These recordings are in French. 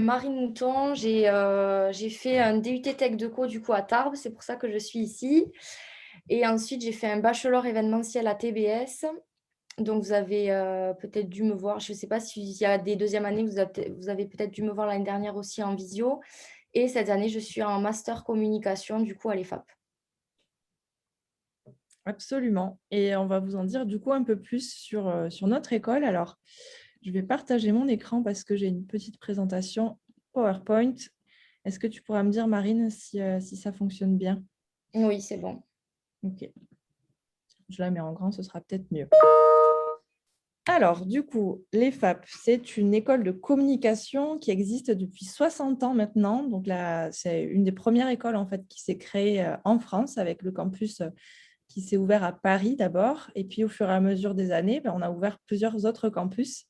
Marine Mouton. J'ai fait un DUT Tech Deco du coup à Tarbes, c'est pour ça que je suis ici. Et ensuite, j'ai fait un bachelor événementiel à TBS. Donc, vous avez peut-être dû me voir, je ne sais pas s'il y a des deuxièmes années, vous avez peut-être dû me voir l'année dernière aussi en visio. Et cette année, je suis en master communication du coup à l'EFAP. Absolument. Et on va vous en dire du coup un peu plus sur notre école. Alors, je vais partager mon écran parce que j'ai une petite présentation PowerPoint. Est-ce que tu pourras me dire, Marine, si ça fonctionne bien? Oui, c'est bon. Ok. Je la mets en grand, ce sera peut-être mieux. Alors, du coup, l'EFAP, c'est une école de communication qui existe depuis 60 ans maintenant. Donc là, c'est une des premières écoles en fait qui s'est créée en France avec le campus qui s'est ouvert à Paris d'abord. Et puis, au fur et à mesure des années, on a ouvert plusieurs autres campus.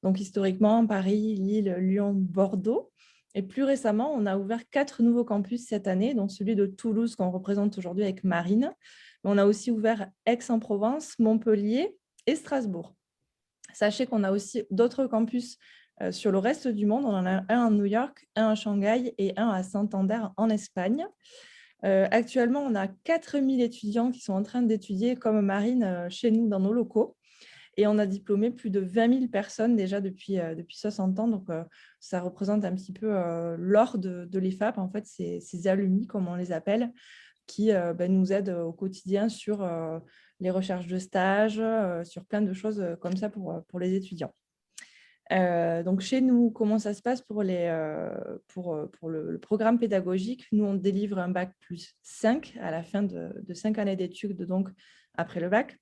Donc, historiquement, Paris, Lille, Lyon, Bordeaux. Et plus récemment, on a ouvert 4 nouveaux campus cette année, dont celui de Toulouse qu'on représente aujourd'hui avec Marine. Mais on a aussi ouvert Aix-en-Provence, Montpellier et Strasbourg. Sachez qu'on a aussi d'autres campus sur le reste du monde. On en a un à New York, un à Shanghai et un à Santander en Espagne. Actuellement, on a 4000 étudiants qui sont en train d'étudier comme Marine chez nous dans nos locaux. Et on a diplômé plus de 20 000 personnes déjà depuis 60 ans. Donc, ça représente un petit peu l'or de l'EFAP, en fait, ces alumni, comme on les appelle, qui nous aident au quotidien sur les recherches de stages, sur plein de choses comme ça pour les étudiants. Donc, chez nous, comment ça se passe pour le programme pédagogique? Nous, on délivre un bac plus 5 à la fin de 5 années d'études, donc après le bac.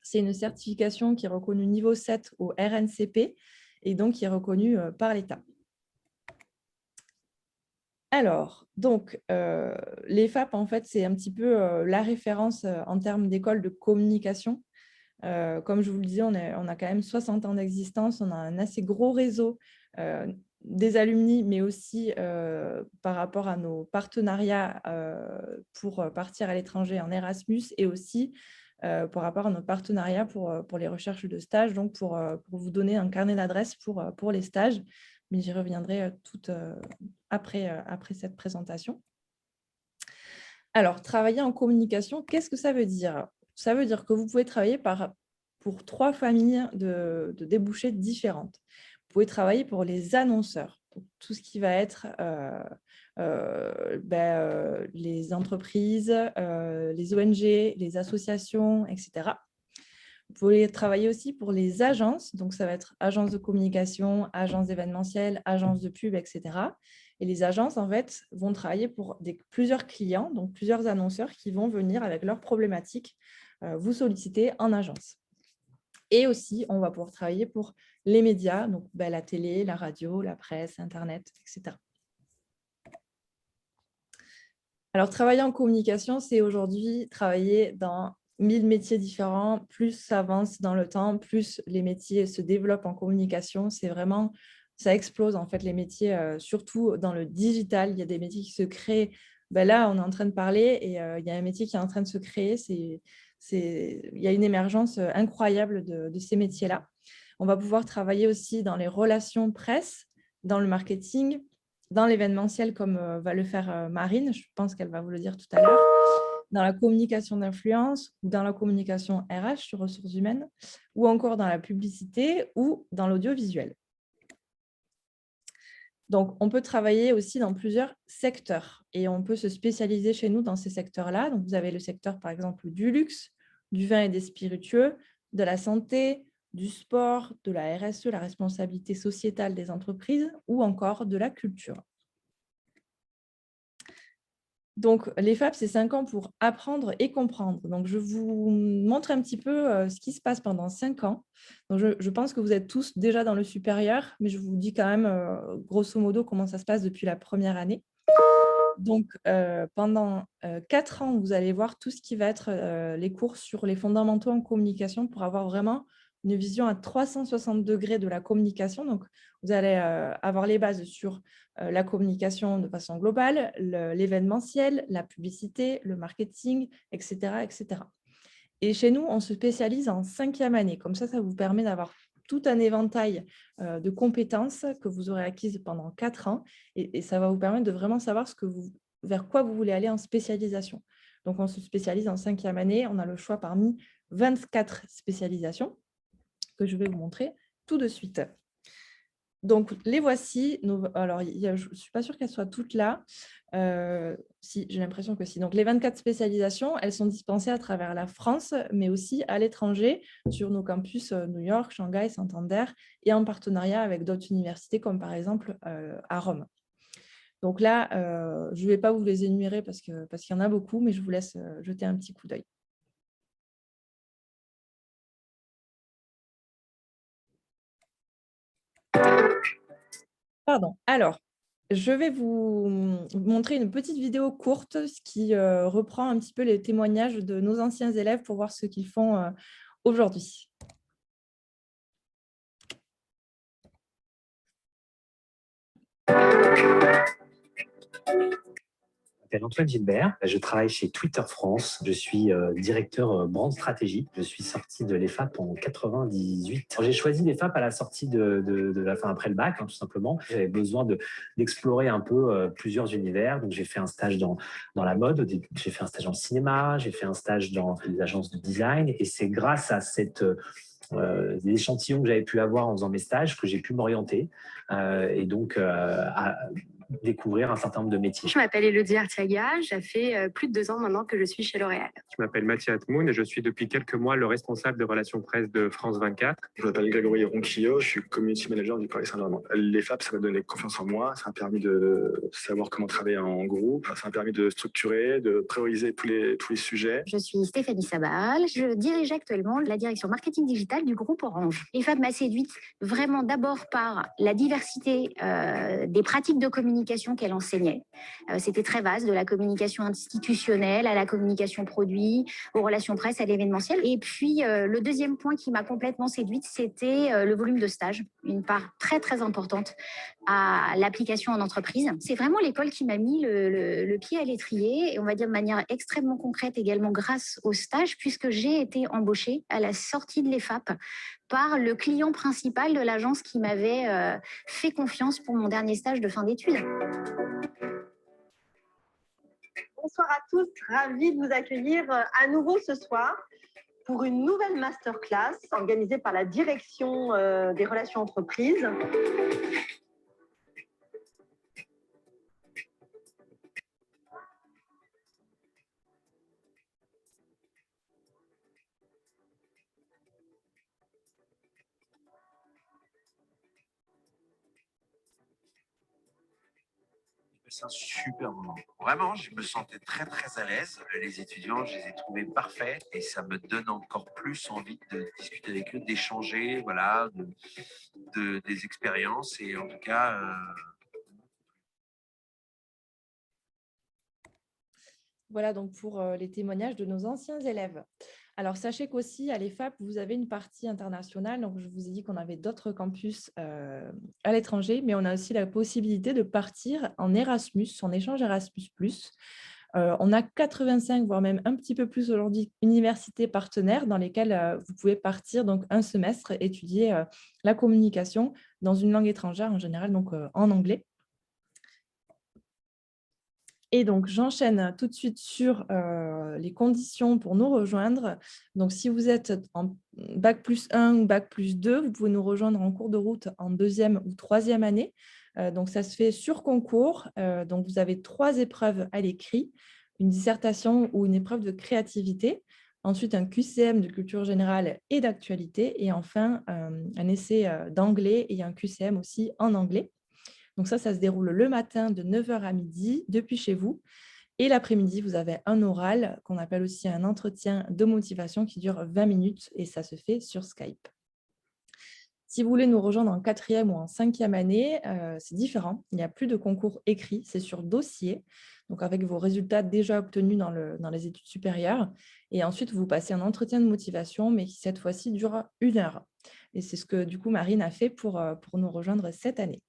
C'est une certification qui est reconnue niveau 7 au RNCP et donc qui est reconnue par l'État. Alors, donc, l'EFAP, en fait, c'est un petit peu la référence en termes d'école de communication. Comme je vous le disais, on a quand même 60 ans d'existence, on a un assez gros réseau des alumni, mais aussi par rapport à nos partenariats pour partir à l'étranger en Erasmus et aussi par rapport à nos partenariats pour les recherches de stage, donc pour vous donner un carnet d'adresses pour les stages. Mais j'y reviendrai tout après cette présentation. Alors, travailler en communication, qu'est-ce que ça veut dire? Ça veut dire que vous pouvez travailler pour 3 familles de débouchés différentes. Vous pouvez travailler pour les annonceurs, donc tout ce qui va être les entreprises, les ONG, les associations, etc. Vous pouvez travailler aussi pour les agences, donc ça va être agence de communication, agence événementielle, agence de pub, etc. Et les agences, en fait, vont travailler pour plusieurs clients, donc plusieurs annonceurs qui vont venir avec leurs problématiques vous solliciter en agence. Et aussi, on va pouvoir travailler pour les médias, donc la télé, la radio, la presse, Internet, etc. Alors, travailler en communication, c'est aujourd'hui travailler dans 1000 métiers différents. Plus ça avance dans le temps, plus les métiers se développent en communication. C'est vraiment, ça explose en fait les métiers, surtout dans le digital. Il y a des métiers qui se créent. Là, on est en train de parler et il y a un métier qui est en train de se créer. Il y a une émergence incroyable de ces métiers-là. On va pouvoir travailler aussi dans les relations presse, dans le marketing, dans l'événementiel comme va le faire Marine, je pense qu'elle va vous le dire tout à l'heure, dans la communication d'influence ou dans la communication RH sur ressources humaines, ou encore dans la publicité ou dans l'audiovisuel. Donc, on peut travailler aussi dans plusieurs secteurs et on peut se spécialiser chez nous dans ces secteurs-là. Donc, vous avez le secteur, par exemple, du luxe, du vin et des spiritueux, de la santé, du sport, de la RSE, la responsabilité sociétale des entreprises, ou encore de la culture. Donc, l'EFAP, c'est 5 ans pour apprendre et comprendre. Donc, je vous montre un petit peu ce qui se passe pendant 5 ans. Donc, je pense que vous êtes tous déjà dans le supérieur, mais je vous dis quand même, grosso modo, comment ça se passe depuis la première année. Donc, pendant 4 ans, vous allez voir tout ce qui va être les cours sur les fondamentaux en communication pour avoir vraiment une vision à 360 degrés de la communication. Donc, vous allez avoir les bases sur la communication de façon globale, l'événementiel, la publicité, le marketing, etc., etc. Et chez nous, on se spécialise en 5e année. Comme ça vous permet d'avoir tout un éventail de compétences que vous aurez acquises pendant 4 ans et ça va vous permettre de vraiment savoir vers quoi vous voulez aller en spécialisation. Donc, on se spécialise en 5e année. On a le choix parmi 24 spécialisations que je vais vous montrer tout de suite. Donc, les voici. Alors, je ne suis pas sûre qu'elles soient toutes là. Si, j'ai l'impression que si. Donc, les 24 spécialisations, elles sont dispensées à travers la France, mais aussi à l'étranger, sur nos campus New York, Shanghai, Santander, et en partenariat avec d'autres universités, comme par exemple à Rome. Donc là, je ne vais pas vous les énumérer parce qu'il y en a beaucoup, mais je vous laisse jeter un petit coup d'œil. Pardon. Alors, je vais vous montrer une petite vidéo courte qui reprend un petit peu les témoignages de nos anciens élèves pour voir ce qu'ils font aujourd'hui. Je m'appelle Antoine Gilbert, je travaille chez Twitter France, je suis directeur brand stratégie. Je suis sorti de l'EFAP en 98. J'ai choisi l'EFAP à la sortie de la fin après le bac, tout simplement. J'avais besoin d'explorer un peu plusieurs univers, donc j'ai fait un stage dans la mode, j'ai fait un stage en cinéma, j'ai fait un stage dans les agences de design et c'est grâce à des échantillons que j'avais pu avoir en faisant mes stages que j'ai pu m'orienter et donc à découvrir un certain nombre de métiers. Je m'appelle Elodie Artiaga, ça fait plus de 2 ans maintenant que je suis chez L'Oréal. Je m'appelle Mathieu Atmoun et je suis depuis quelques mois le responsable de relations presse de France 24. Je m'appelle Grégory Ronquillo, je suis community manager du Paris Saint-Germain. L'EFAP, ça m'a donné confiance en moi, ça m'a permis de savoir comment travailler en groupe, ça m'a permis de structurer, de prioriser tous les sujets. Je suis Stéphanie Sabal, je dirige actuellement la direction marketing digital du groupe Orange. L'EFAP m'a séduite vraiment d'abord par la diversité des pratiques de communication qu'elle enseignait. C'était très vaste, de la communication institutionnelle à la communication produit, aux relations presse, à l'événementiel. Et puis, le deuxième point qui m'a complètement séduite, c'était le volume de stage, une part très, très importante à l'application en entreprise. C'est vraiment l'école qui m'a mis le pied à l'étrier, et on va dire de manière extrêmement concrète également grâce au stage, puisque j'ai été embauchée à la sortie de l'EFAP par le client principal de l'agence qui m'avait fait confiance pour mon dernier stage de fin d'études. Bonsoir à tous, ravie de vous accueillir à nouveau ce soir pour une nouvelle masterclass organisée par la direction des relations entreprises. C'est un super moment. Vraiment, je me sentais très, très à l'aise. Les étudiants, je les ai trouvés parfaits et ça me donne encore plus envie de discuter avec eux, d'échanger, voilà, des expériences et en tout cas... Voilà donc pour les témoignages de nos anciens élèves. Alors, sachez qu'aussi, à l'EFAP, vous avez une partie internationale. Donc, je vous ai dit qu'on avait d'autres campus à l'étranger, mais on a aussi la possibilité de partir en Erasmus, en échange Erasmus+. On a 85, voire même un petit peu plus aujourd'hui, universités partenaires dans lesquelles vous pouvez partir donc un semestre, étudier la communication dans une langue étrangère, en général donc en anglais. Et donc, j'enchaîne tout de suite sur les conditions pour nous rejoindre. Donc, si vous êtes en Bac+1 ou Bac+2, vous pouvez nous rejoindre en cours de route en 2e ou 3e année. Donc, ça se fait sur concours. Donc, vous avez 3 épreuves à l'écrit, une dissertation ou une épreuve de créativité. Ensuite, un QCM de culture générale et d'actualité. Et enfin, un essai d'anglais et un QCM aussi en anglais. Donc ça se déroule le matin de 9 h à midi depuis chez vous. Et l'après-midi, vous avez un oral qu'on appelle aussi un entretien de motivation qui dure 20 minutes et ça se fait sur Skype. Si vous voulez nous rejoindre en 4e ou en 5e année, c'est différent. Il n'y a plus de concours écrit, c'est sur dossier, donc avec vos résultats déjà obtenus dans les études supérieures. Et ensuite, vous passez un entretien de motivation, mais qui cette fois-ci dure 1 heure. Et c'est ce que du coup Marine a fait pour nous rejoindre cette année.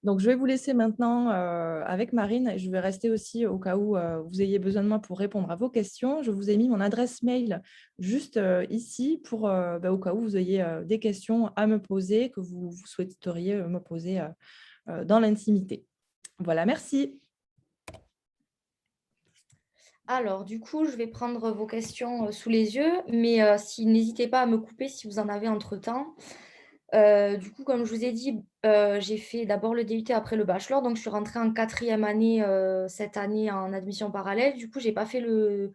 Donc, je vais vous laisser maintenant avec Marine. Je vais rester aussi au cas où vous ayez besoin de moi pour répondre à vos questions. Je vous ai mis mon adresse mail juste ici pour au cas où vous ayez des questions à me poser, que vous souhaiteriez me poser dans l'intimité. Voilà, merci. Alors, du coup, je vais prendre vos questions sous les yeux, mais n'hésitez pas à me couper si vous en avez entre-temps. Du coup, comme je vous ai dit, j'ai fait d'abord le DUT après le bachelor, donc je suis rentrée en 4e année cette année en admission parallèle. Du coup, je n'ai pas fait le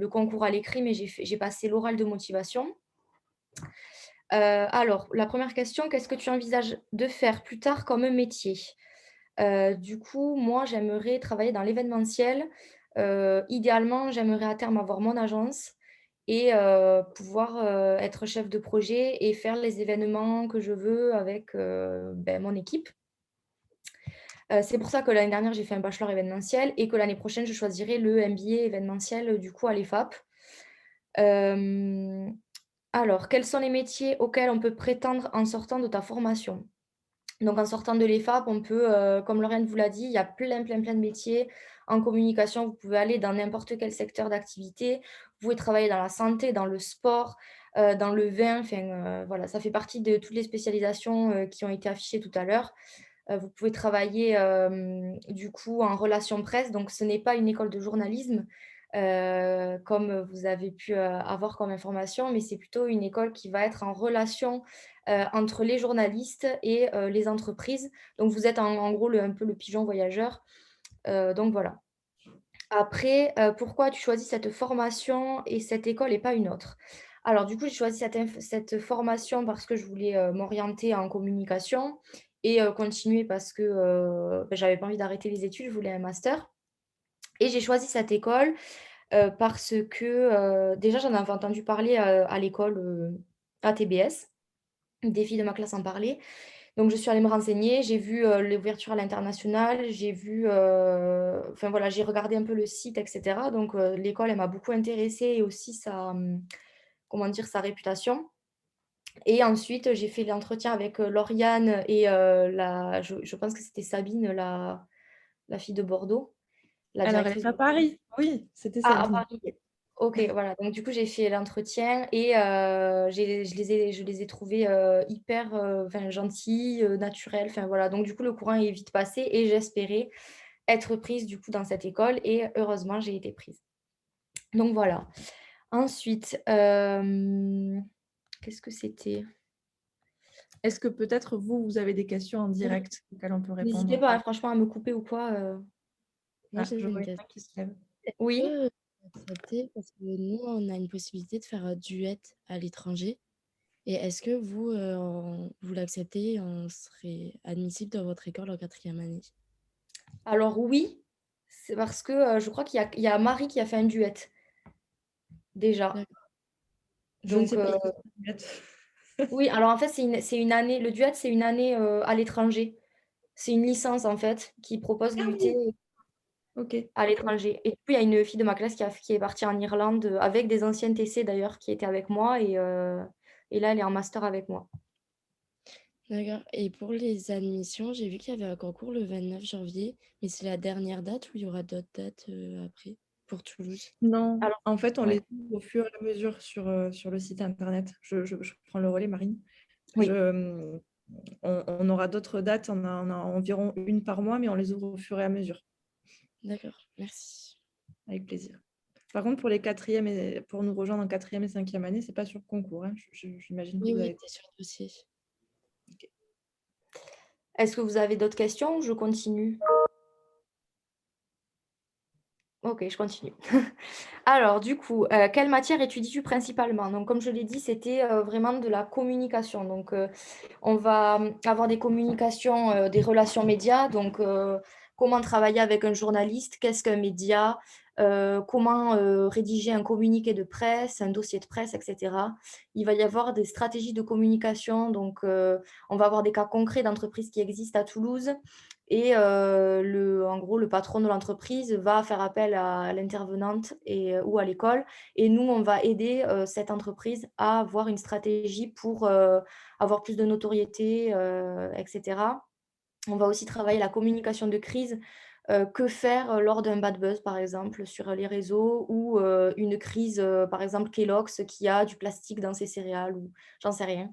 concours à l'écrit, mais j'ai passé l'oral de motivation. Alors, la première question, qu'est-ce que tu envisages de faire plus tard comme métier? Du coup, moi, j'aimerais travailler dans l'événementiel. Idéalement, j'aimerais à terme avoir mon agence et pouvoir être chef de projet et faire les événements que je veux avec mon équipe. C'est pour ça que l'année dernière, j'ai fait un bachelor événementiel et que l'année prochaine, je choisirai le MBA événementiel du coup à l'EFAP. Alors, quels sont les métiers auxquels on peut prétendre en sortant de ta formation? Donc, en sortant de l'EFAP, on peut, comme Lauriane vous l'a dit, il y a plein de métiers. En communication, vous pouvez aller dans n'importe quel secteur d'activité. Vous pouvez travailler dans la santé, dans le sport, dans le vin. Enfin, voilà, ça fait partie de toutes les spécialisations qui ont été affichées tout à l'heure. Vous pouvez travailler du coup en relation presse. Donc, ce n'est pas une école de journalisme comme vous avez pu avoir comme information, mais c'est plutôt une école qui va être en relation entre les journalistes et les entreprises. Donc, vous êtes en gros un peu le pigeon voyageur. Donc, voilà. Après, pourquoi tu choisis cette formation et cette école et pas une autre? Alors, du coup, j'ai choisi cette formation parce que je voulais m'orienter en communication et continuer parce que j'avais pas envie d'arrêter les études, je voulais un master. Et j'ai choisi cette école parce que déjà, j'en avais entendu parler à l'école à TBS. Des filles de ma classe en parlaient. Donc, je suis allée me renseigner. J'ai vu l'ouverture à l'international. J'ai vu, enfin voilà, j'ai regardé un peu le site, etc. Donc, l'école, elle m'a beaucoup intéressée et aussi comment dire, sa réputation. Et ensuite, j'ai fait l'entretien avec Lauriane et je pense que c'était Sabine, la fille de Bordeaux, la Alors, elle directrice est à de... Paris. Oui, c'était Ah, à Sabine. Paris. Ok, voilà. Donc, du coup, j'ai fait l'entretien et je les ai trouvés hyper gentils, naturels. Enfin, voilà. Donc, du coup, le courant est vite passé et j'espérais être prise du coup dans cette école et heureusement, j'ai été prise. Donc, voilà. Ensuite, qu'est-ce que c'était? Est-ce que peut-être vous avez des questions en direct auxquelles on peut N'hésitez répondre? pas, hein, franchement, à me couper ou quoi. Moi, Ah, j'ai je une vois une question. main qui se lève. Oui. Peut accepter parce que nous, on a une possibilité de faire un duet à l'étranger. Et est-ce que vous, vous l'acceptez et on serait admissible dans votre école en 4e année? Alors, oui, c'est parce que je crois qu'il y a Marie qui a fait un duet déjà. D'accord. Je ne Donc, sais pas ce que c'est. oui, alors en fait, c'est une année, le duet, c'est une année à l'étranger. C'est une licence en fait qui propose Ah l'UT oui, ok. à l'étranger. Et du coup, il y a une fille de ma classe qui est partie en Irlande avec des anciennes TC d'ailleurs qui étaient avec moi et là, elle est en master avec moi. D'accord. Et pour les admissions, j'ai vu qu'il y avait un concours le 29 janvier, mais c'est la dernière date ou il y aura d'autres dates après pour Toulouse? Non, Alors, en fait, on ouais. les ouvre au fur et à mesure sur le site internet. Je prends le relais, Marine. Oui. On aura d'autres dates, on a environ une par mois, mais on les ouvre au fur et à mesure. D'accord, merci. Avec plaisir. Par contre, pour les quatrièmes et pour nous rejoindre en 4e et 5e année, c'est pas sur concours, hein. J'imagine que Oui, vous oui, avez. t'es sur le dossier. Est-ce que vous avez d'autres questions ou je continue? Ok, je continue. Alors, du coup, quelle matière étudies-tu principalement? Donc, comme je l'ai dit, c'était vraiment de la communication. Donc, on va avoir des communications, des relations médias. Donc, comment travailler avec un journaliste? Qu'est-ce qu'un média? Comment rédiger un communiqué de presse, un dossier de presse, etc. Il va y avoir des stratégies de communication. Donc, on va avoir des cas concrets d'entreprises qui existent à Toulouse. Et en gros, le patron de l'entreprise va faire appel à l'intervenante ou à l'école. Et nous, on va aider cette entreprise à avoir une stratégie pour avoir plus de notoriété, etc. On va aussi travailler la communication de crise. Que faire lors d'un bad buzz, par exemple, sur les réseaux ou une crise, par exemple, Kellogg's qui a du plastique dans ses céréales ou j'en sais rien.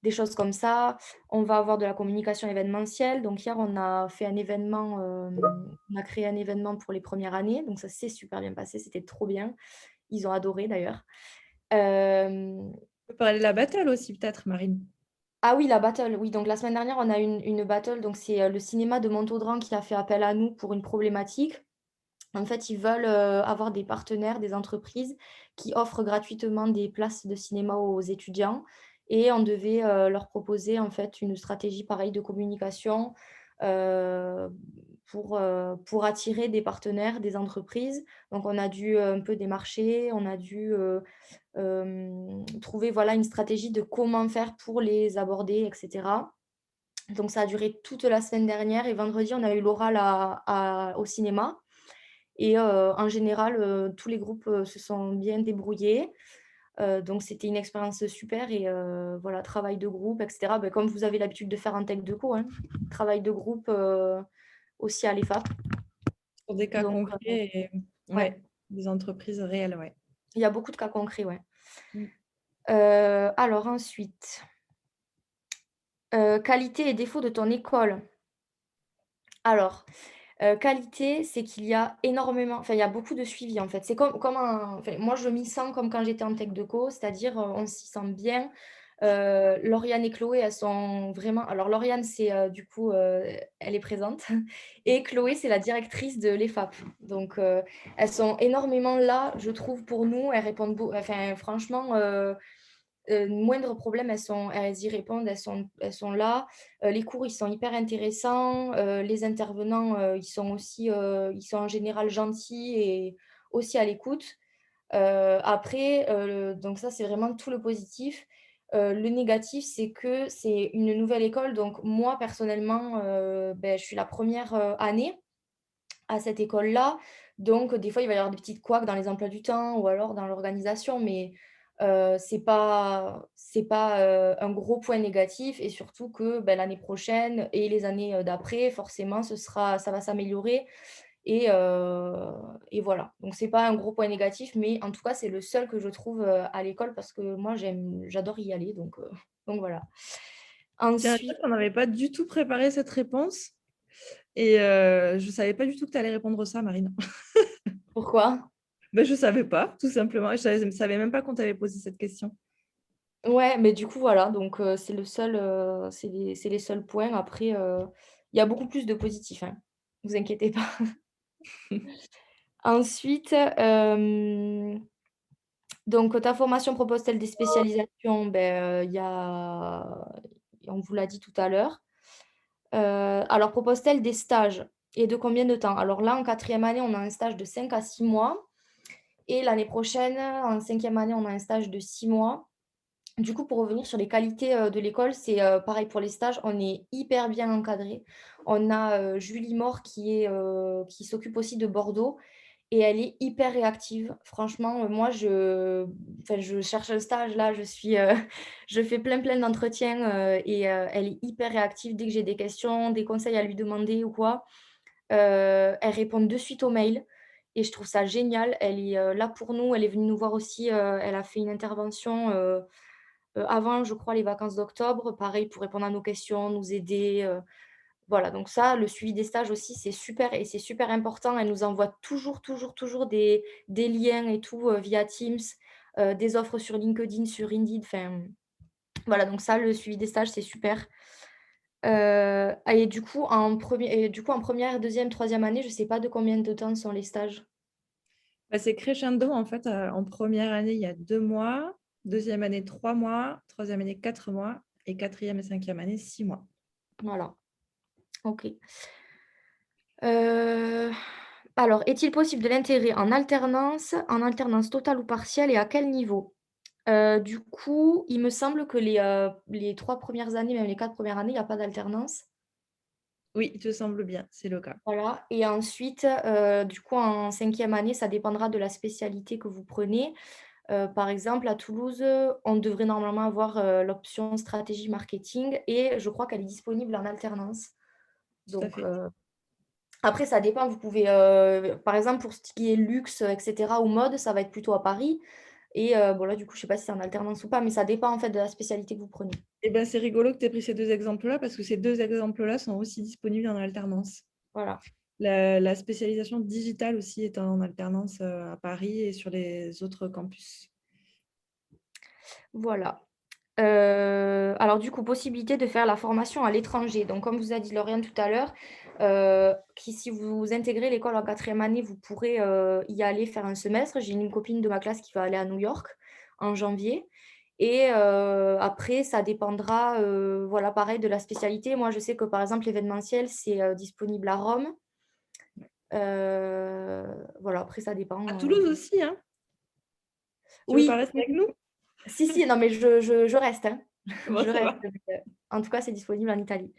Des choses comme ça. On va avoir de la communication événementielle. Donc hier, on a fait un événement, on a créé un événement pour les premières années. Donc ça s'est super bien passé, c'était trop bien. Ils ont adoré d'ailleurs. Hem On peut parler de la battle aussi, peut-être, Marine. Ah oui, la battle, oui, donc la semaine dernière, on a eu une battle, donc c'est, le cinéma de Montaudran qui a fait appel à nous pour une problématique. En fait, ils veulent, avoir des partenaires, des entreprises qui offrent gratuitement des places de cinéma aux étudiants et on devait, leur proposer, en fait, une stratégie pareille de communication, heu, pour attirer des partenaires, des entreprises. Donc on a dû, un peu démarcher, on a dû, trouver, voilà, une stratégie de comment faire pour les aborder et cetera. Donc ça a duré toute la semaine dernière et vendredi, on a eu l'oral au cinéma. Et en général, tous les groupes, se sont bien débrouillés. Donc c'était une expérience super et voilà, travail de groupe et cetera. Comme vous avez l'habitude de faire en tech deco, hein. Travail de groupe, aussi à l'EFAP. Pour des cas Donc concrets et ouais, ouais, des entreprises réelles, ouais. il y a beaucoup de cas concrets, ouais. Mmh. Alors ensuite, qualité et défauts de ton école. Alors, qualité, c'est qu'il y a énormément enfin, il y a beaucoup de suivi, en fait. C'est comme un enfin, moi, je m'y sens comme quand j'étais en tech deco, c'est-à-dire, on s'y sent bien. Lauriane et Chloé, elles sont vraiment alors Lauriane, c'est, du coup, elle est présente et Chloé, c'est la directrice de l'EFAP. Donc, elles sont énormément là, je trouve, pour nous. Elles répondent enfin, franchement, moindre problème, elles y répondent, elles sont là. Les cours, ils sont hyper intéressants. Les intervenants, ils sont en général gentils et aussi à l'écoute. Après, donc ça, c'est vraiment tout le positif. Le négatif, c'est que c'est une nouvelle école. Donc moi, personnellement, je suis la première année à cette école-là. Donc, des fois, il va y avoir des petites couacs dans les emplois du temps ou alors dans l'organisation, mais c'est pas un gros point négatif et surtout que, l'année prochaine et les années, d'après, forcément, ça va s'améliorer et voilà. Donc c'est pas un gros point négatif, mais en tout cas, c'est le seul que je trouve, à l'école parce que moi, j'adore y aller donc voilà. Tiens, Ensuite on n'avait pas du tout préparé cette réponse et je ne savais pas du tout que tu allais répondre ça, Marine. pourquoi? Je ne savais pas, tout simplement. Je ne savais même pas qu'on t'avait posé cette question. Ouais, mais du coup, voilà, donc c'est le seul, c'est les seuls points. Après, il y a beaucoup plus de positifs, hein, vous inquiétez pas. Ensuite, donc ta formation propose-t-elle des spécialisations? Il y a on vous l'a dit tout à l'heure. Alors propose-t-elle des stages et de combien de temps? Alors là, en quatrième année, on a un stage de 5 à 6 mois et l'année prochaine, en cinquième année, on a un stage de 6 mois. Du coup, pour revenir sur les qualités, de l'école, c'est, pareil pour les stages, on est hyper bien encadré. On a, Julie Mort qui s'occupe aussi de Bordeaux et elle est hyper réactive. Franchement, moi je cherche un stage là, je fais plein d'entretiens, et elle est hyper réactive dès que j'ai des questions, des conseils à lui demander ou quoi. Elle répond de suite aux mails et je trouve ça génial. Elle est, là pour nous, elle est venue nous voir aussi, elle a fait une intervention, avant, je crois, les vacances d'octobre, pareil pour répondre à nos questions, nous aider, voilà, donc ça, le suivi des stages aussi, c'est super et c'est super important. Elle nous envoie toujours des liens et tout, via Teams, des offres sur LinkedIn, sur Indeed, enfin, voilà, donc ça, le suivi des stages, c'est super. Et du coup, en première, deuxième, troisième année, je sais pas de combien de temps sont les stages? C'est crescendo, en fait. En première année, il y a 2 mois. Deuxième année, 3 mois. Troisième année, 4 mois. Et quatrième et cinquième année, 6 mois. Voilà, OK. Alors, est-il possible de l'intégrer en alternance totale ou partielle et à quel niveau? Du coup, il me semble que les 3 premières années, même les 4 premières années, il y a pas d'alternance. Oui, il te semble bien, c'est le cas. Voilà et ensuite, du coup, en cinquième année, ça dépendra de la spécialité que vous prenez. Par exemple, à Toulouse, on devrait normalement avoir, l'option stratégie marketing et je crois qu'elle est disponible en alternance. Tout à Donc, fait. après, ça dépend. Vous pouvez, par exemple, pour ce qui est luxe, etc., ou mode, ça va être plutôt à Paris. Et bon, là, du coup, je ne sais pas si c'est en alternance ou pas, mais ça dépend en fait de la spécialité que vous prenez. Eh ben, c'est rigolo que tu aies pris ces deux exemples-là parce que ces deux exemples-là sont aussi disponibles en alternance. Voilà. La spécialisation digitale aussi est en alternance à Paris et sur les autres campus. Voilà. Alors du coup, possibilité de faire la formation à l'étranger. Donc comme vous a dit Lauriane tout à l'heure, si vous intégrez l'école en 4e année, vous pourrez y aller faire un semestre. J'ai une copine de ma classe qui va aller à New York en janvier. Et après, ça dépendra, voilà, pareil, de la spécialité. Moi, je sais que par exemple, l'événementiel, c'est disponible à Rome. Voilà, après, ça dépend. À Toulouse aussi, hein? Tu veux Oui, pas rester avec nous? si, non, mais je reste, hein. Bon, Je ça reste. va. En tout cas, c'est disponible en Italie.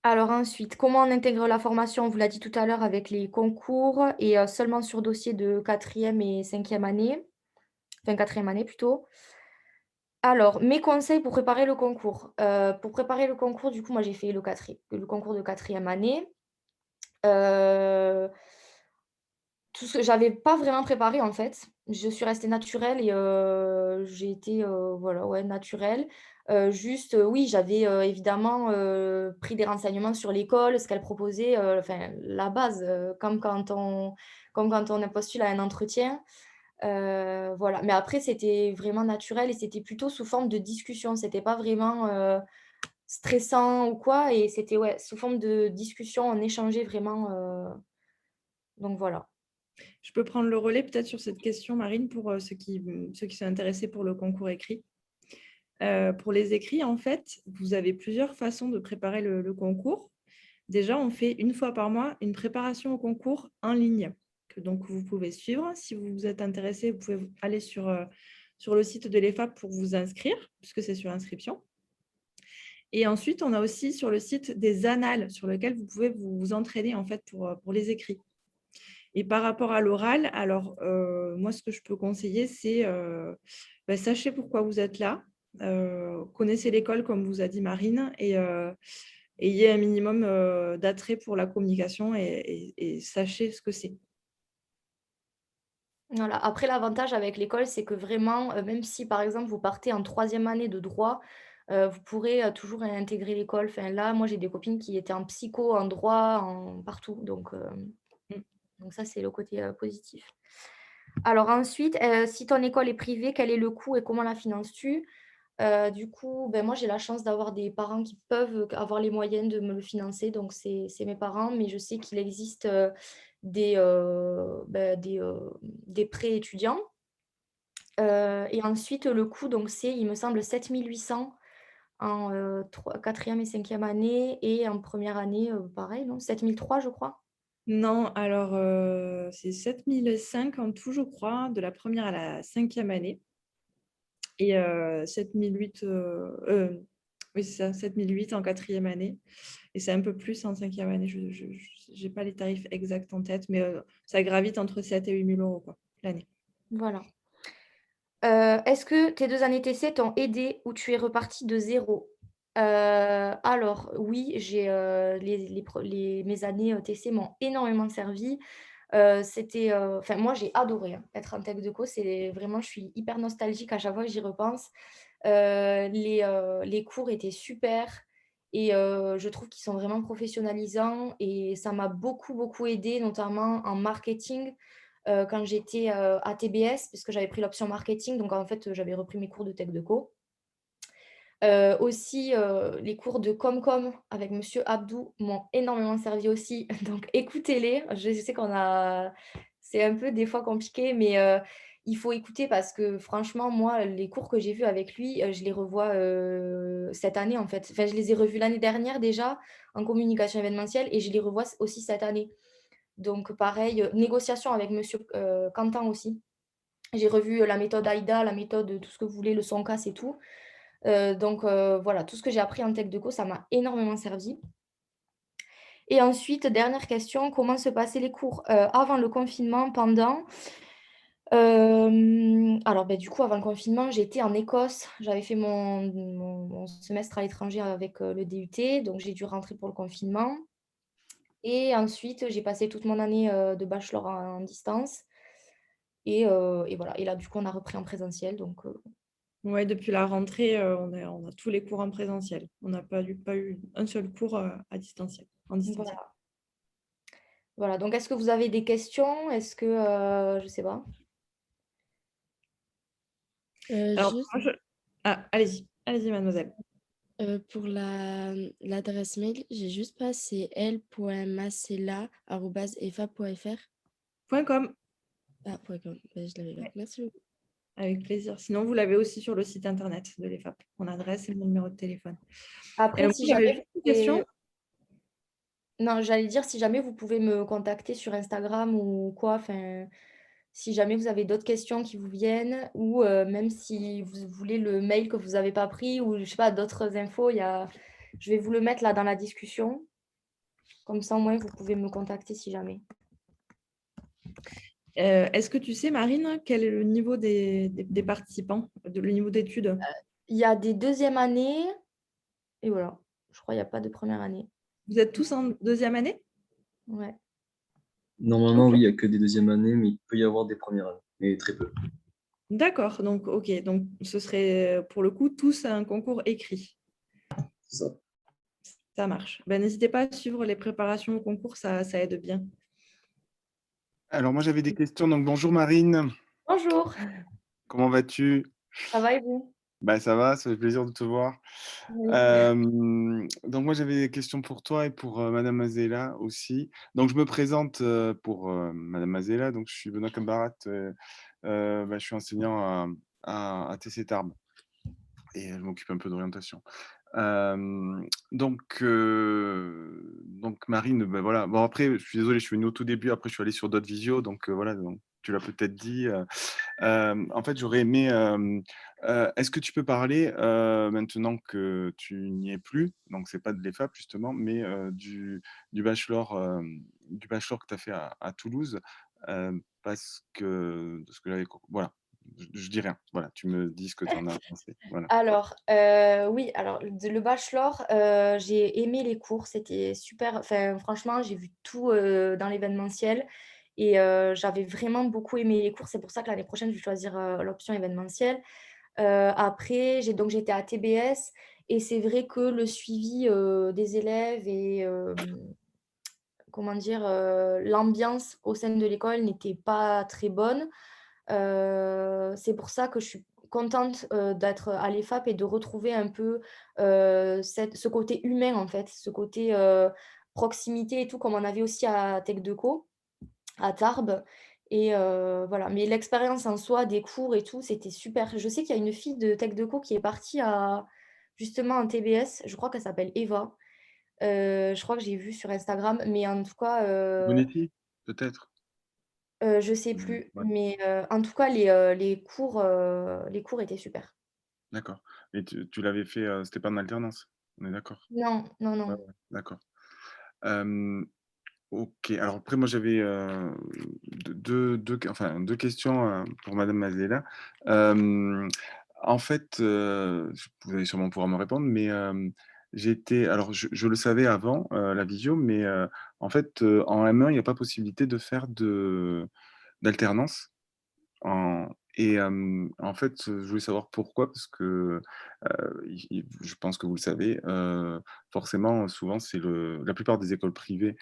Alors ensuite, comment on intègre la formation? On vous l'a dit tout à l'heure avec les concours et seulement sur dossier de 4e et 5e année. Enfin 4e année plutôt. Alors, mes conseils pour préparer le concours. Pour préparer le concours, du coup, moi j'ai fait le concours de 4e année. Tout ce que j'avais pas vraiment préparé en fait. Je suis restée naturelle et j'ai été, voilà, ouais, naturelle. Juste, oui, j'avais, évidemment, pris des renseignements sur l'école, ce qu'elle proposait, enfin la base, comme quand on postule à un entretien. Voilà. Mais après, c'était vraiment naturel et c'était plutôt sous forme de discussion. C'était pas vraiment, stressant ou quoi et c'était, ouais, sous forme de discussion, on échangeait vraiment, donc voilà. Je peux prendre le relais peut-être sur cette question, Marine, pour ceux qui sont intéressés pour le concours écrit. Pour les écrits, en fait, vous avez plusieurs façons de préparer le concours. Déjà, on fait une fois par mois une préparation au concours en ligne, que donc vous pouvez suivre. Si vous êtes intéressé, vous pouvez aller sur le site de l'EFAP pour vous inscrire, puisque c'est sur inscription. Et ensuite, on a aussi sur le site des annales, sur lequel vous pouvez vous entraîner en fait pour les écrits. Et par rapport à l'oral, alors moi, ce que je peux conseiller, c'est sachez pourquoi vous êtes là, connaissez l'école, comme vous a dit Marine, et ayez un minimum d'attrait pour la communication et sachez ce que c'est. Voilà. Après, l'avantage avec l'école, c'est que vraiment, même si par exemple vous partez en 3e année de droit, vous pourrez, toujours intégrer l'école. Enfin là, moi j'ai des copines qui étaient en psycho, en droit, en partout. Donc ça, c'est le côté, positif. Alors ensuite, si ton école est privée, quel est le coût et comment la finances-tu? Du coup, ben, moi j'ai la chance d'avoir des parents qui peuvent avoir les moyens de me le financer, donc c'est mes parents, mais je sais qu'il existe, des prêts étudiants. Et ensuite le coût donc c'est, il me semble 7 800 en, 4e et 5e année et en première année, pareil non? 7 300 je crois? Non, alors c'est 7005 en tout, je crois, de la première à la 5e année. Et 7008, oui, c'est ça, 7008 en 4e année. Et c'est un peu plus en 5e année. Je n'ai pas les tarifs exacts en tête, mais ça gravite entre 7 et 8 000 € l'année. Voilà. Est-ce que tes 2 années TC t'ont aidé ou tu es repartie de zéro? Alors oui, j'ai, mes années, TC m'ont énormément servi. Enfin moi j'ai adoré, hein, être en tech déco, c'est vraiment je suis hyper nostalgique à chaque fois que j'y repense. Les cours étaient super et je trouve qu'ils sont vraiment professionnalisants et ça m'a beaucoup, beaucoup aidée, notamment en marketing, quand j'étais, à TBS, parce que j'avais pris l'option marketing, donc en fait, j'avais repris mes cours de tech déco. Aussi, les cours de Comcom avec monsieur Abdou m'ont énormément servi aussi, donc écoutez-les. Je sais c'est un peu des fois compliqué, mais il faut écouter parce que franchement, moi, les cours que j'ai vus avec lui, je les revois, cette année, en fait. Enfin, je les ai revus l'année dernière déjà en communication événementielle et je les revois aussi cette année. Donc pareil, négociation avec monsieur, Quentin aussi. J'ai revu, la méthode AIDA, la méthode, tout ce que vous voulez, le son casse et tout. Voilà, tout ce que j'ai appris en tech déco, ça m'a énormément servi. Et ensuite, dernière question, comment se passaient les cours, avant le confinement, pendant? Alors, du coup, avant le confinement, j'étais en Écosse. J'avais fait mon semestre à l'étranger avec le DUT, donc j'ai dû rentrer pour le confinement. Et ensuite, j'ai passé toute mon année de bachelor en distance. Et voilà. Et là, du coup, on a repris en présentiel. Donc, Ouais, depuis la rentrée, on a tous les cours en présentiel. On n'a pas eu un seul cours en distanciel. voilà. Voilà. Donc, est-ce que vous avez des questions? Est-ce que, je sais pas. Alors, Juste allez-y, mademoiselle. pour l'adresse mail, j'ai juste pas, c'est l.macella@efap.fr. .com. Ah, .com, je l'avais là. Ouais. Merci beaucoup. Avec plaisir. Sinon, vous l'avez aussi sur le site internet de l'EFAP, mon adresse et mon numéro de téléphone. Après, si jamais j'avais vous juste une pouvez... question. Non, j'allais dire, si jamais vous pouvez me contacter sur Instagram ou quoi, enfin, si jamais vous avez d'autres questions qui vous viennent, ou même si vous voulez le mail que vous n'avez pas pris, ou je sais pas, d'autres infos, je vais vous le mettre là dans la discussion. Comme ça, au moins, vous pouvez me contacter si jamais. Est-ce que tu sais, Marine, quel est le niveau des participants, le niveau d'études? Il y a des deuxièmes années, et voilà. Je crois qu'il n'y a pas de première année. Vous êtes tous en deuxième année? Ouais. Normalement, oui, il n'y a que des deuxièmes années, mais il peut y avoir des premières années, mais très peu. D'accord, donc ok, donc ce serait pour le coup tous un concours écrit. C'est ça. Ça marche. N'hésitez pas à suivre les préparations au concours, ça aide bien. Alors, moi, j'avais des questions. Donc, bonjour Marine. Bonjour. Comment vas-tu? Ça va et vous? Ça va, ça fait plaisir de te voir. Oui. Donc, moi, j'avais des questions pour toi et pour Madame Mazella aussi. Donc, je me présente pour Madame Mazella. Donc, je suis Benoît Cambarat. Je suis enseignant à TC Tarbes et je m'occupe un peu d'orientation. Donc Marine, voilà. Bon, après, je suis désolé, je suis venu au tout début. Après, je suis allé sur d'autres visios. Donc voilà, donc, tu l'as peut-être dit. En fait, j'aurais aimé. Est-ce que tu peux parler maintenant que tu n'y es plus? Donc, c'est pas de l'EFAP justement, mais du bachelor, que tu as fait à Toulouse, parce que de ce que j'avais. Voilà. Je dis rien. Voilà, tu me dis ce que tu en as pensé. Voilà. Alors, oui, alors le bachelor, j'ai aimé les cours, c'était super. Enfin, franchement, j'ai vu tout dans l'événementiel et j'avais vraiment beaucoup aimé les cours. C'est pour ça que l'année prochaine, je vais choisir l'option événementielle. Après, j'étais à TBS et c'est vrai que le suivi des élèves et comment dire, l'ambiance au sein de l'école n'était pas très bonne. C'est pour ça que je suis contente d'être à l'EFAP et de retrouver un peu ce côté humain, en fait, ce côté proximité et tout, comme on avait aussi à Tech Deco, à Tarbes. Et voilà. Mais l'expérience en soi, des cours et tout, c'était super. Je sais qu'il y a une fille de Tech Deco qui est partie justement en TBS, je crois qu'elle s'appelle Eva. Je crois que j'ai vu sur Instagram, mais en tout cas, Bonetti, peut-être. je sais plus, Ouais, mais en tout cas, les cours étaient super. d'accord. Et tu l'avais fait, c'était pas en alternance? On est d'accord? Non, non, non. Ouais, ouais, d'accord. OK. Alors après, moi, j'avais deux questions pour Madame Mazella. En fait, vous allez sûrement pouvoir me répondre, mais alors, je le savais avant la visio, mais en fait, en M1, il n'y a pas possibilité de faire d'alternance. En fait, je voulais savoir pourquoi, parce que je pense que vous le savez, forcément, souvent, la plupart des écoles privées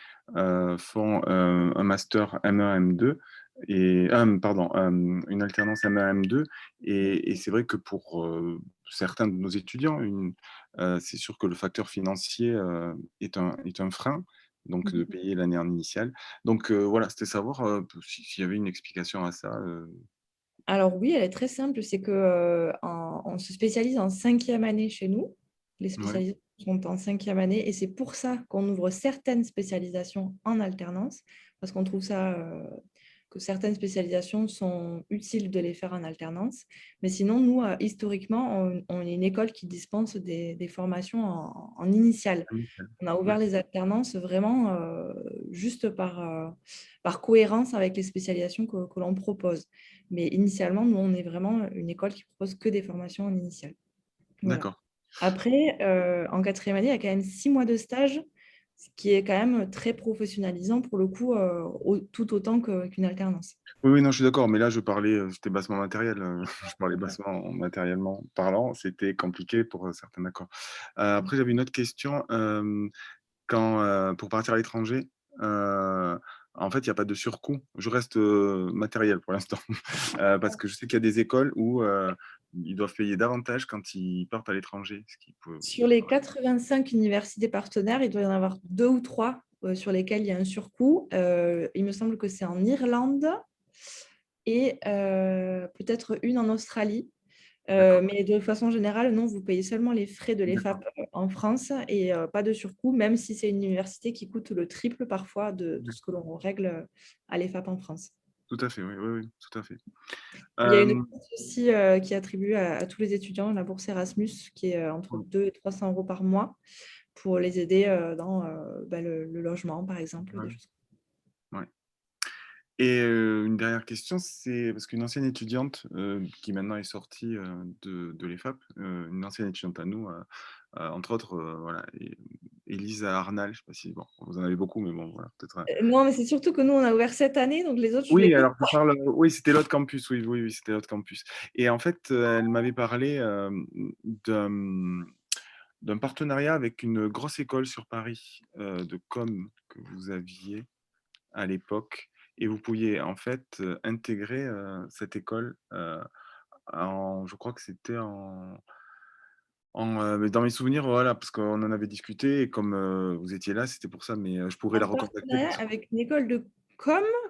font un master M1, M2, pardon, une alternance M1, M2, et c'est vrai que pour certains de nos étudiants, c'est sûr que le facteur financier est un frein. Donc, de payer l'année en initiale. Donc, voilà, c'était savoir s'il y avait une explication à ça. Alors oui, elle est très simple, c'est que on se spécialise en 5e année chez nous. Les Ouais. spécialisations sont en 5e année et c'est pour ça qu'on ouvre certaines spécialisations en alternance, parce qu'on trouve ça que certaines spécialisations sont utiles de les faire en alternance. Mais sinon, nous, historiquement, on est une école qui dispense des formations en initiale. On a ouvert les alternances vraiment juste par cohérence avec les spécialisations que l'on propose. Mais initialement, nous, on est vraiment une école qui propose que des formations en initiale. Voilà. D'accord. Après, en 4e année, il y a quand même 6 mois de stage, ce qui est quand même très professionnalisant pour le coup, tout autant qu'une alternance. Oui, non, je suis d'accord, mais là, je parlais, c'était bassement matériel. Je parlais bassement matériellement parlant. C'était compliqué pour certains, d'accord. Après, j'avais une autre question. Pour partir à l'étranger, en fait, il n'y a pas de surcoût. Je reste matériel pour l'instant. Parce que je sais qu'il y a des écoles où ils doivent payer davantage quand ils partent à l'étranger. Sur les 85 universités partenaires, il doit y en avoir 2 ou 3 sur lesquelles il y a un surcoût. Il me semble que c'est en Irlande et peut-être une en Australie. Mais de façon générale, non, vous payez seulement les frais de l'EFAP en France et pas de surcoût, même si c'est une université qui coûte le triple parfois de ce que l'on règle à l'EFAP en France. Tout à fait, oui, tout à fait. Il y a une bourse aussi qui est attribuée à tous les étudiants, la bourse Erasmus, qui est entre 200 et 300 euros par mois pour les aider dans le logement, par exemple. Des choses. Ouais. Et une dernière question, c'est parce qu'une ancienne étudiante qui maintenant est sortie de l'EFAP, une ancienne étudiante à nous, entre autres, voilà, Elisa Arnal, je ne sais pas si vous en avez beaucoup, mais bon, voilà, peut-être. Non, mais c'est surtout que nous, on a ouvert cette année, donc les autres, je Oui, alors je parle, oui, c'était l'autre campus, oui, c'était l'autre campus. Et en fait, elle m'avait parlé d'un partenariat avec une grosse école sur Paris de com que vous aviez à l'époque. Et vous pouviez en fait intégrer cette école je crois que c'était dans mes souvenirs, voilà, parce qu'on en avait discuté et comme vous étiez là, c'était pour ça, mais je pourrais la Un recontacter. partenariat avec une école de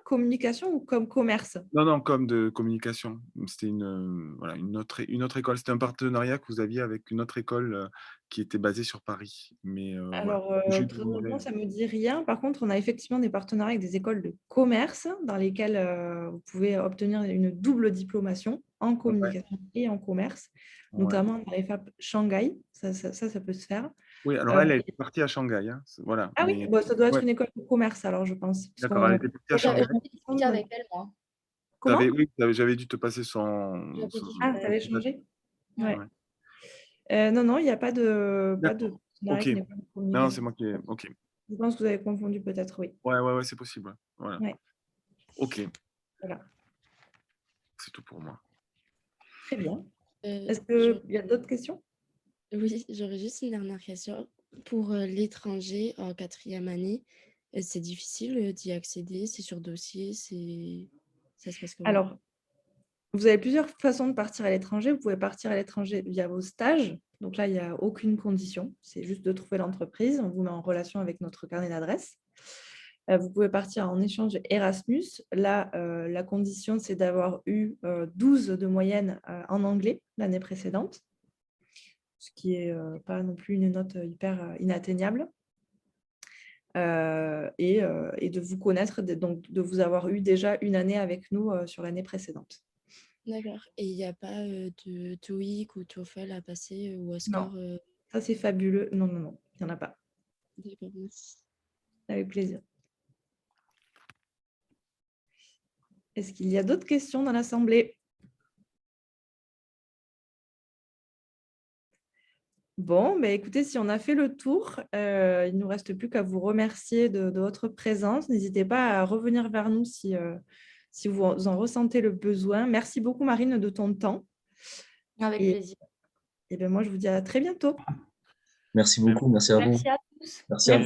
communication ou commerce? Non, com de communication. C'était une autre école. C'était un partenariat que vous aviez avec une autre école qui était basée sur Paris. Mais Alors, voilà. très honnêtement, ça ne me dit rien. Par contre, on a effectivement des partenariats avec des écoles de commerce dans lesquelles vous pouvez obtenir une double diplomation en communication et en commerce, notamment dans les FAP Shanghai. Ça peut se faire. Oui, alors elle est partie à Shanghai. Hein. Voilà. Ah oui, ça doit être une école de commerce, alors je pense. D'accord, elle était partie à Shanghai. J'avais discuté avec elle, moi. Comment? Oui, j'avais dû te passer son... Ah, ça avait changé? Ouais. Non, il n'y a pas de... Ok. Non, c'est moi qui ai... Ok. Je pense que vous avez confondu peut-être, oui. Ouais, c'est possible. Ouais. Voilà. Ouais. Ok. Voilà. C'est tout pour moi. Très bien. Est-ce qu'il y a d'autres questions? Oui, j'aurais juste une dernière question. Pour l'étranger en 4e année, c'est difficile d'y accéder? C'est sur dossier? Ça se passe comment? Alors, vous avez plusieurs façons de partir à l'étranger. Vous pouvez partir à l'étranger via vos stages. Donc là, il n'y a aucune condition. C'est juste de trouver l'entreprise. On vous met en relation avec notre carnet d'adresse. Vous pouvez partir en échange Erasmus. Là, la condition, c'est d'avoir eu 12 de moyenne en anglais l'année précédente, ce qui n'est pas non plus une note hyper inatteignable. Et de vous connaître, donc de vous avoir eu déjà une année avec nous sur l'année précédente. D'accord. Et il n'y a pas de TOEIC ou TOEFL à passer ou à score? Non, ça c'est fabuleux. Non, il n'y en a pas. D'accord, merci. Avec plaisir. Est-ce qu'il y a d'autres questions dans l'Assemblée? Bon, écoutez, si on a fait le tour, il ne nous reste plus qu'à vous remercier de votre présence. N'hésitez pas à revenir vers nous si vous en ressentez le besoin. Merci beaucoup, Marine, de ton temps. Avec plaisir. Et moi, je vous dis à très bientôt. Merci beaucoup, merci à vous. Merci à tous. Merci à vous.